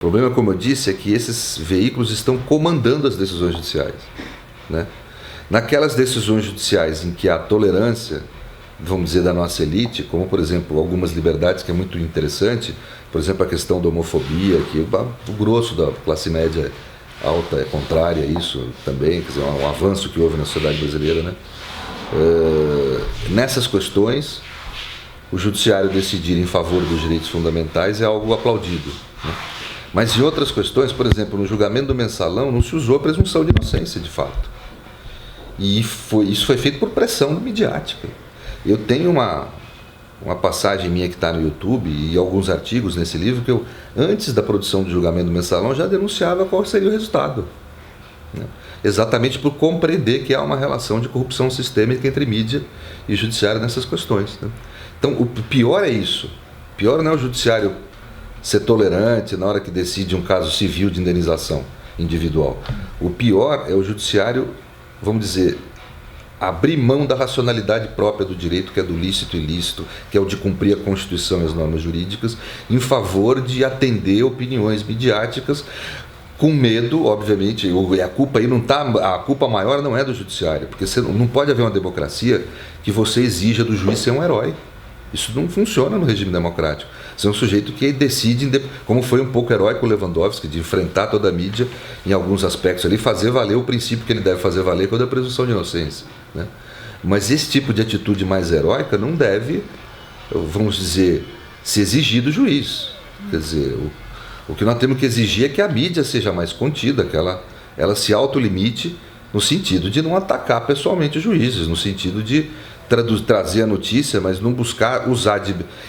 O problema, como eu disse, é que esses veículos estão comandando as decisões judiciais, né? Naquelas decisões judiciais em que há tolerância, vamos dizer, da nossa elite, como, por exemplo, algumas liberdades, que é muito interessante, por exemplo, a questão da homofobia, que o grosso da classe média alta é contrária a isso também, quer dizer, um avanço que houve na sociedade brasileira, né? Nessas questões, o judiciário decidir em favor dos direitos fundamentais é algo aplaudido, né? Mas em outras questões, por exemplo, no julgamento do mensalão, não se usou a presunção de inocência, de fato. E isso foi feito por pressão midiática. Eu tenho uma passagem minha que está no YouTube e alguns artigos nesse livro que eu, antes da produção do julgamento do mensalão, já denunciava qual seria o resultado, né? Exatamente por compreender que há uma relação de corrupção sistêmica entre mídia e judiciário nessas questões, né? Então, o pior é isso. O pior não é o judiciário ser tolerante na hora que decide um caso civil de indenização individual. O pior é o judiciário, vamos dizer, abrir mão da racionalidade própria do direito, que é do lícito e ilícito, que é o de cumprir a Constituição e as normas jurídicas, em favor de atender opiniões midiáticas, com medo, obviamente. A culpa aí não tá, a culpa maior não é do judiciário, porque não pode haver uma democracia que você exija do juiz ser um herói. Isso não funciona no regime democrático. Você é um sujeito que decide, como foi um pouco heróico o Lewandowski, de enfrentar toda a mídia em alguns aspectos ali, fazer valer o princípio que ele deve fazer valer, que é a presunção de inocência, né? Mas esse tipo de atitude mais heróica não deve, vamos dizer, se exigir do juiz. Quer dizer, o que nós temos que exigir é que a mídia seja mais contida, que ela se autolimite no sentido de não atacar pessoalmente os juízes, no sentido de trazer a notícia, mas não buscar usar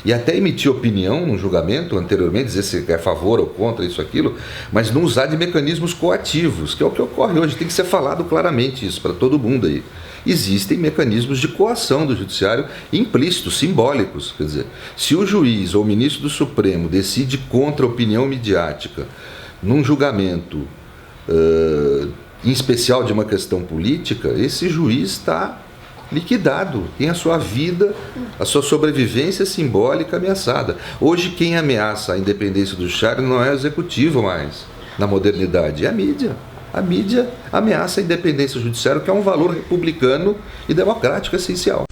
e até emitir opinião no julgamento anteriormente, dizer se é a favor ou contra isso, aquilo, mas não usar de mecanismos coativos, que é o que ocorre hoje. Tem que ser falado claramente isso para todo mundo aí. Existem mecanismos de coação do judiciário implícitos, simbólicos. Quer dizer, se o juiz ou o ministro do Supremo decide contra a opinião midiática num julgamento, em especial de uma questão política, esse juiz está liquidado, tem a sua vida, a sua sobrevivência simbólica ameaçada. Hoje quem ameaça a independência do judiciário não é o executivo mais, na modernidade, é a mídia. A mídia ameaça a independência do judiciário, que é um valor republicano e democrático essencial.